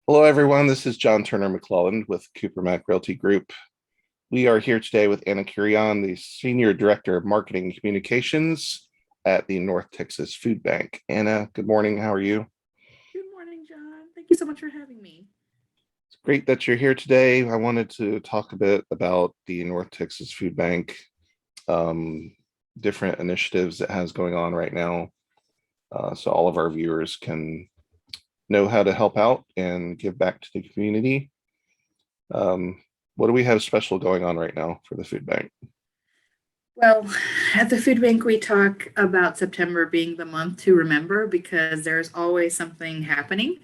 Hello, everyone. This is John Turner-McClelland with Cooper Mack Realty Group. We are here today with Anna Kurian, the Senior Director of Marketing and Communications at the North Texas Food Bank. Anna, good morning. How are you? Good morning, John. Thank you so much for having me. It's great that you're here today. I wanted to talk a bit about the North Texas Food Bank, um, different initiatives it has going on right now, so all of our viewers can know how to help out and give back to the community. Um, what do we have special going on right now for the food bank? Well, at the food bank, we talk about September being the month to remember because there's always something happening.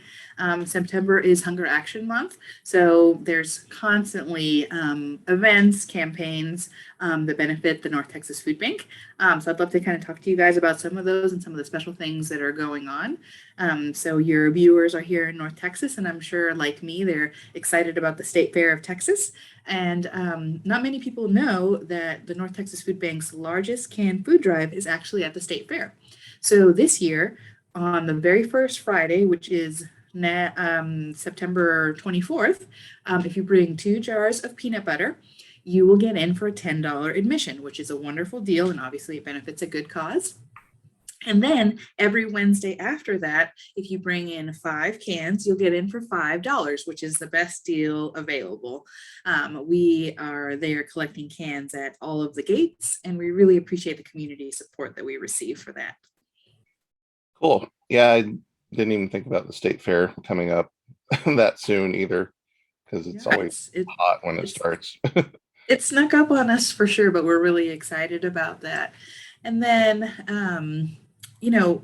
September is Hunger Action Month, so there's constantly events, campaigns that benefit the North Texas Food Bank. So I'd love to kind of talk to you guys about some of those and some of the special things that are going on. So your viewers are here in North Texas, and I'm sure, like me, they're excited about the State Fair of Texas. And not many people know that the North Texas Food Bank's largest canned food drive is actually at the State Fair. So this year, on the very first Friday, which is September 24th, if you bring 2 jars of peanut butter, you will get in for a $10 admission, which is a wonderful deal. And obviously, it benefits a good cause. And then every Wednesday after that, if you bring in 5 cans, you'll get in for $5, which is the best deal available. We are there collecting cans at all of the gates, and we really appreciate the community support that we receive for that. Cool. Yeah, I didn't even think about the state fair coming up that soon either, because it's Yeah, always hot when it it's starts. it snuck up on us for sure, but we're really excited about that. And then, you know,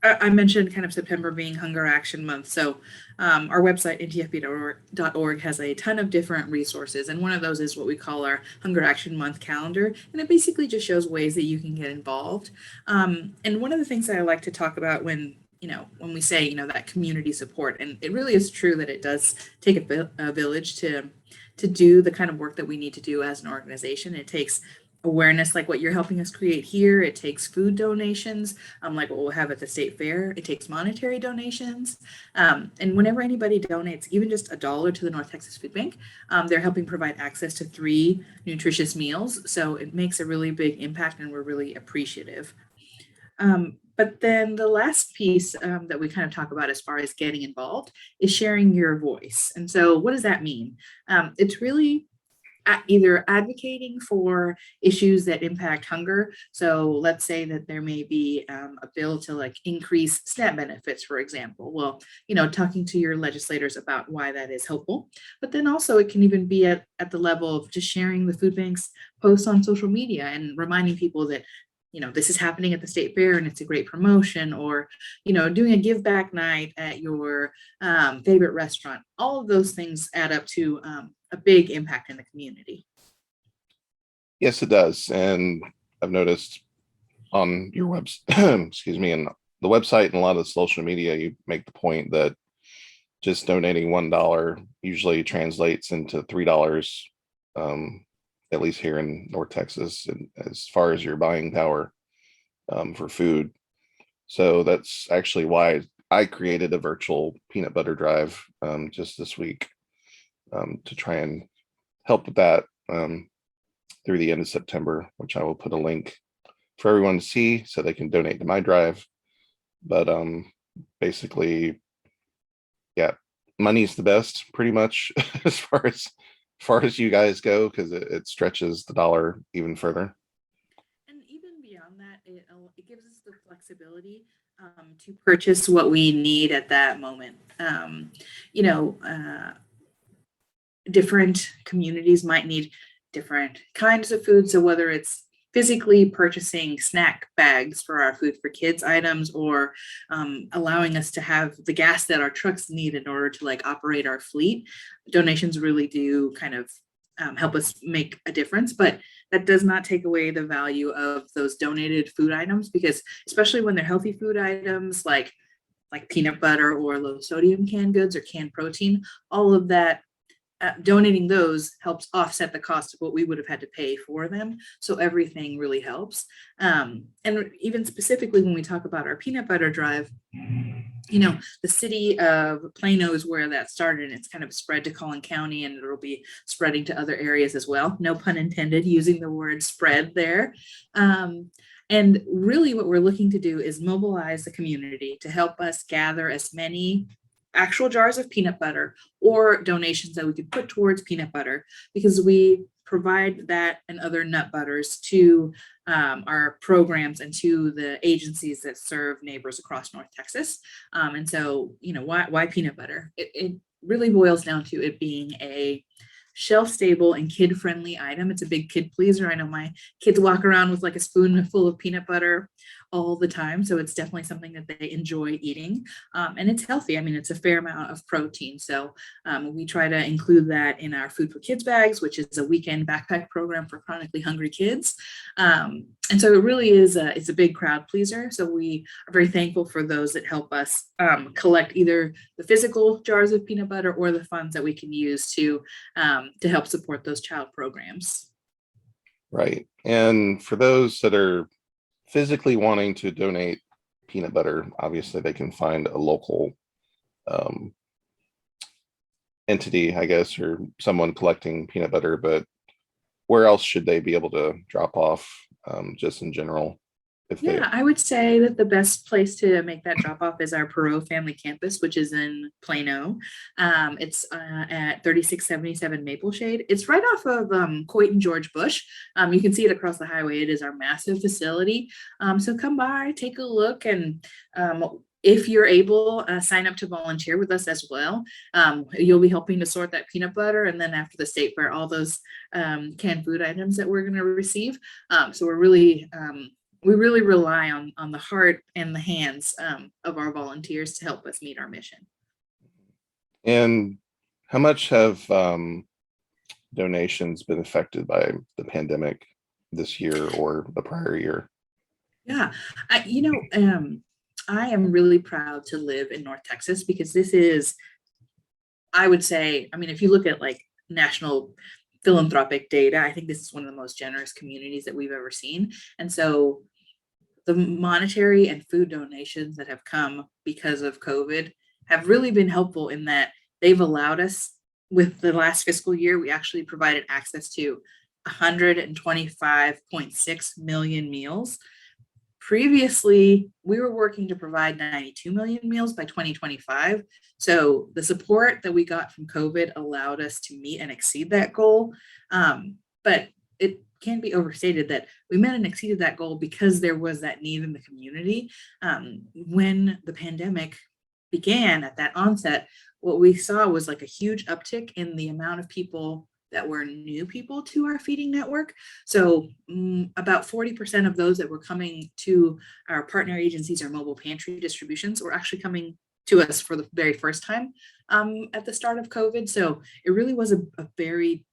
I mentioned kind of September being Hunger Action Month. So our website, ntfb.org, has a ton of different resources. And one of those is what we call our Hunger Action Month calendar. And it basically just shows ways that you can get involved. And one of the things that I like to talk about when we say, that community support, and it really is true that it does take a village to do the kind of work that we need to do as an organization. It takes awareness like what you're helping us create here. It takes food donations, like what we'll have at the state fair. It takes monetary donations. And whenever anybody donates, even just $1 to the North Texas Food Bank, they're helping provide access to 3 nutritious meals. So it makes a really big impact, and we're really appreciative. But then the last piece that we kind of talk about as far as getting involved is sharing your voice. And so, what does that mean? It's really either advocating for issues that impact hunger. So let's say that there may be a bill to like increase SNAP benefits, for example. Well, talking to your legislators about why that is helpful. But then also it can even be at the level of just sharing the food bank's posts on social media and reminding people that this is happening at the state fair and it's a great promotion, or doing a give back night at your favorite restaurant. All of those things add up to a big impact in the community. Yes, it does. And I've noticed on your website, excuse me, and the website and a lot of the social media, you make the point that just donating $1 usually translates into $3, at least here in North Texas, and as far as your buying power for food. So that's actually why I created a virtual peanut butter drive just this week to try and help with that through the end of September, which I will put a link for everyone to see so they can donate to my drive. But basically, yeah, money's the best pretty much as far as you guys go, because it stretches the dollar even further. And even beyond that, it gives us the flexibility to purchase what we need at that moment. You know, Different communities might need different kinds of food. So whether it's physically purchasing snack bags for our food for kids items, or allowing us to have the gas that our trucks need in order to like operate our fleet, donations really do kind of help us make a difference. But that does not take away the value of those donated food items, because especially when they're healthy food items like peanut butter or low sodium canned goods or canned protein, all of that donating those helps offset the cost of what we would have had to pay for them. So everything really helps. And even specifically when we talk about our peanut butter drive, the city of Plano is where that started, and it's kind of spread to Collin County, and it'll be spreading to other areas as well. No pun intended, using the word spread there. And really what we're looking to do is mobilize the community to help us gather as many actual jars of peanut butter or donations that we could put towards peanut butter, because we provide that and other nut butters to our programs and to the agencies that serve neighbors across North Texas. And so, why peanut butter? It really boils down to it being a shelf-stable and kid-friendly item. It's a big kid pleaser. I know my kids walk around with like a spoon full of peanut butter all the time. So it's definitely something that they enjoy eating. And it's healthy. I mean, it's a fair amount of protein. So we try to include that in our Food for Kids bags, which is a weekend backpack program for chronically hungry kids. And so it really is it's a big crowd pleaser. So we are very thankful for those that help us collect either the physical jars of peanut butter or the funds that we can use to help support those child programs. Right. And for those that are physically wanting to donate peanut butter, obviously they can find a local entity, I guess, or someone collecting peanut butter, but where else should they be able to drop off, just in general? I would say that the best place to make that drop off is our Perot Family Campus, which is in Plano. It's at 3677 Maple Shade. It's right off of Coit and George Bush. You can see it across the highway. It is our massive facility. So come by, take a look, and if you're able, sign up to volunteer with us as well. You'll be helping to sort that peanut butter, and then after the state fair, all those canned food items that we're going to receive. So we really rely on the heart and the hands of our volunteers to help us meet our mission. And how much have donations been affected by the pandemic this year or the prior year? Yeah, I am really proud to live in North Texas, because this is, I would say, I mean, if you look at like national philanthropic data, I think this is one of the most generous communities that we've ever seen. And so the monetary and food donations that have come because of COVID have really been helpful in that they've allowed us, with the last fiscal year, we actually provided access to 125.6 million meals. Previously, we were working to provide 92 million meals by 2025. So the support that we got from COVID allowed us to meet and exceed that goal. But it can't be overstated that we met and exceeded that goal because there was that need in the community. When the pandemic began at that onset, what we saw was like a huge uptick in the amount of people that were new people to our feeding network. So about 40% of those that were coming to our partner agencies or mobile pantry distributions were actually coming to us for the very first time at the start of COVID. So it really was a very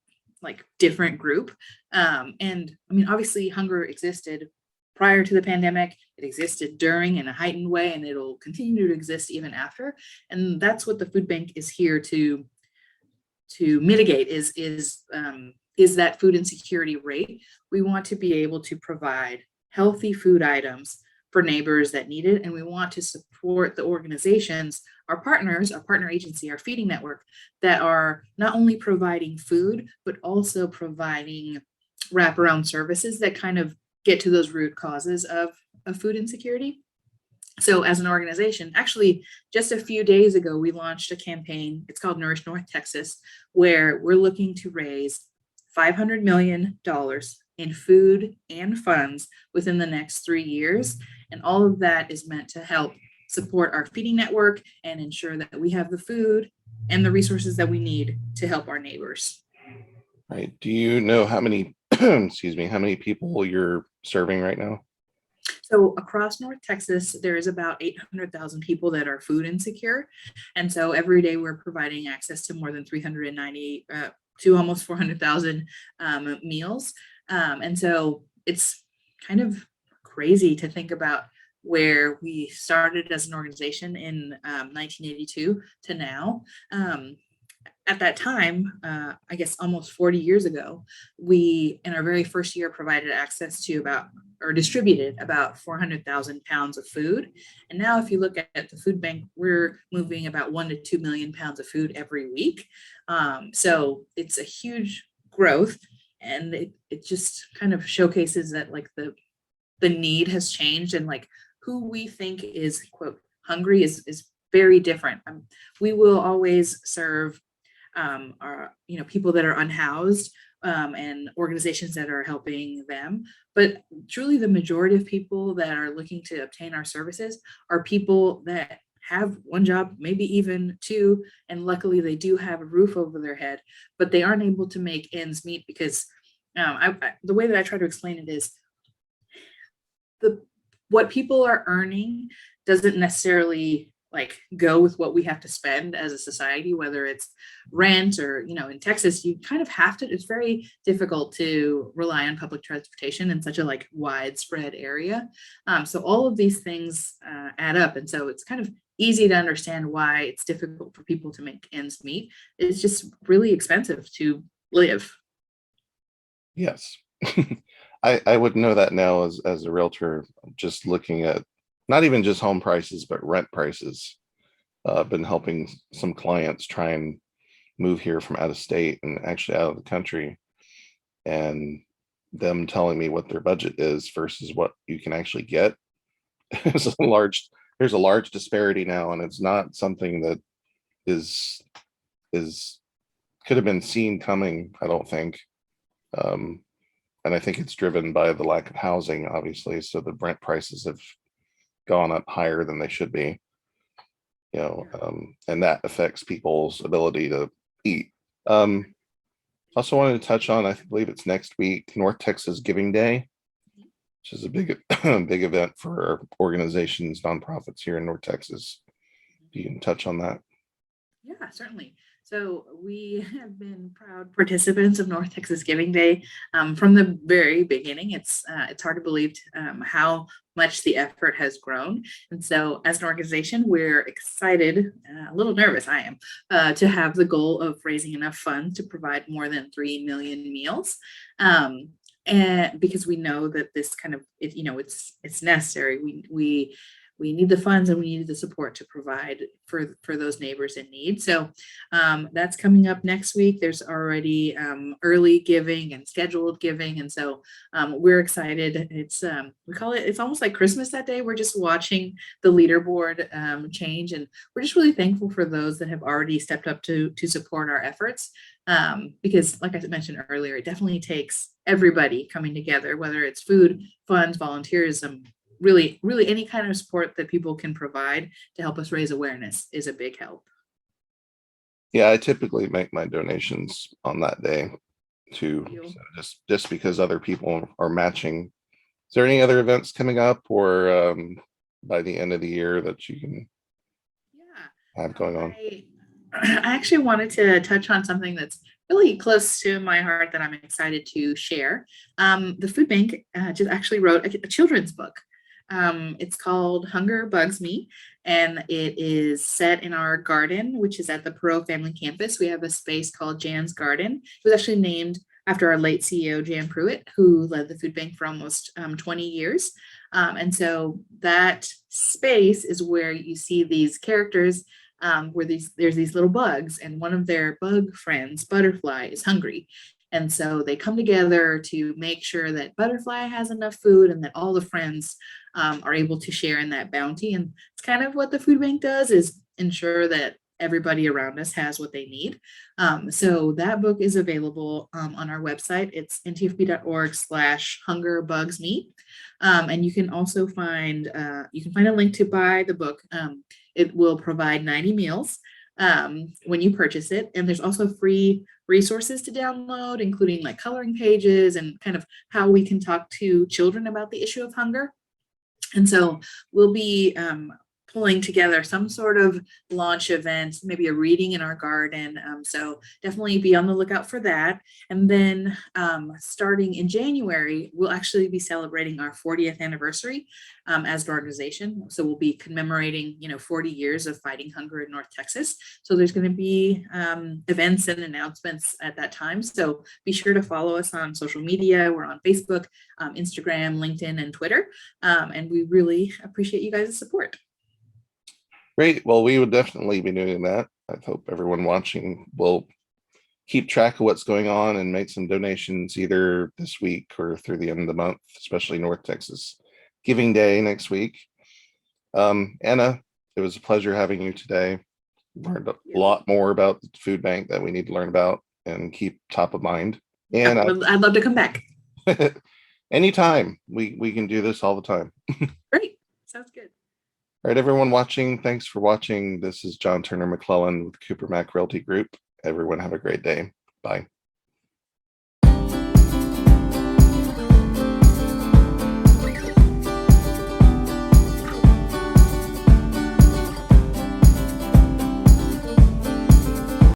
different group. And I mean, obviously hunger existed prior to the pandemic. It existed during in a heightened way, and it'll continue to exist even after. And that's what the food bank is here to mitigate is that food insecurity rate. We want to be able to provide healthy food items for neighbors that need it. And we want to support the organizations, our partners, our partner agency, our feeding network, that are not only providing food, but also providing wraparound services that kind of get to those root causes of food insecurity. So as an organization, actually, just a few days ago, we launched a campaign. It's called Nourish North Texas, where we're looking to raise $500 million in food and funds within the next 3 years. And all of that is meant to help support our feeding network and ensure that we have the food and the resources that we need to help our neighbors. Right. Do you know how many, excuse me, how many people you're serving right now? So across North Texas, there is about 800,000 people that are food insecure. And so every day we're providing access to more than 390 to almost 400,000 meals. And so it's kind of crazy to think about where we started as an organization in 1982 to now. at that time, I guess almost 40 years ago, we, in our very first year, provided access to about, or distributed about 400,000 pounds of food. And now, if you look at the food bank, we're moving about 1 to 2 million pounds of food every week. So it's a huge growth. And it just kind of showcases that like the need has changed, and like who we think is quote hungry is very different. We will always serve are people that are unhoused, and organizations that are helping them, but truly the majority of people that are looking to obtain our services are people that have one job, maybe even two, and luckily they do have a roof over their head, but they aren't able to make ends meet because the way that I try to explain it is the what people are earning doesn't necessarily like go with what we have to spend as a society, whether it's rent or, in Texas, you kind of have to, it's very difficult to rely on public transportation in such a like widespread area. So all of these things add up. And so it's kind of easy to understand why it's difficult for people to make ends meet. It's just really expensive to live. Yes. I would know that now as a realtor, just looking at not even just home prices, but rent prices. Been helping some clients try and move here from out of state and actually out of the country, and them telling me what their budget is versus what you can actually get. There's a large disparity now, and it's not something that is could have been seen coming, I don't think. And I think it's driven by the lack of housing, obviously. So the rent prices have gone up higher than they should be, and that affects people's ability to eat. Also wanted to touch on, I believe it's next week, North Texas Giving Day, which is a big, big event for organizations, nonprofits here in North Texas. You can touch on that. Yeah, certainly. So we have been proud participants of North Texas Giving Day from the very beginning. It's hard to believe how much the effort has grown. And so as an organization, we're excited, a little nervous, I am, to have the goal of raising enough funds to provide more than 3 million meals. And because we know that this kind of, it's necessary. We need the funds and we need the support to provide for those neighbors in need. So that's coming up next week. There's already early giving and scheduled giving. And so we're excited. It's we call it, it's almost like Christmas that day. We're just watching the leaderboard change. And we're just really thankful for those that have already stepped up to support our efforts. Because like I mentioned earlier, it definitely takes everybody coming together, whether it's food, funds, volunteerism, really any kind of support that people can provide to help us raise awareness is a big help. Yeah, I typically make my donations on that day too, so just because other people are matching. Is there any other events coming up, or by the end of the year that you can have going on? I actually wanted to touch on something that's really close to my heart that I'm excited to share. The food bank just actually wrote a children's book. It's called Hunger Bugs Me, and it is set in our garden, which is at the Perot family campus. We have a space called Jan's Garden. It was actually named after our late CEO, Jan Pruitt, who led the food bank for almost 20 years. And so that space is where you see these characters where there's these little bugs, and one of their bug friends, Butterfly, is hungry. And so they come together to make sure that Butterfly has enough food and that all the friends are able to share in that bounty. And it's kind of what the food bank does, is ensure that everybody around us has what they need. So that book is available on our website. It's ntfb.org/hungerbugsme. And you can also find a link to buy the book. It will provide 90 meals when you purchase it. And there's also free resources to download, including like coloring pages and kind of how we can talk to children about the issue of hunger. And so we'll be pulling together some sort of launch event, maybe a reading in our garden. So definitely be on the lookout for that. And then starting in January, we'll actually be celebrating our 40th anniversary as an organization. So we'll be commemorating, 40 years of fighting hunger in North Texas. So there's going to be events and announcements at that time. So be sure to follow us on social media. We're on Facebook, Instagram, LinkedIn, and Twitter. And we really appreciate you guys' support. Great. Well, we would definitely be doing that. I hope everyone watching will keep track of what's going on and make some donations either this week or through the end of the month, especially North Texas Giving Day next week. Anna, it was a pleasure having you today. Learned a lot more about the food bank that we need to learn about and keep top of mind. And I'd love to come back. Anytime. We can do this all the time. Great. Sounds good. All right, everyone watching, thanks for watching. This is John Turner-McClelland with Cooper Mack Realty Group. Everyone have a great day. Bye.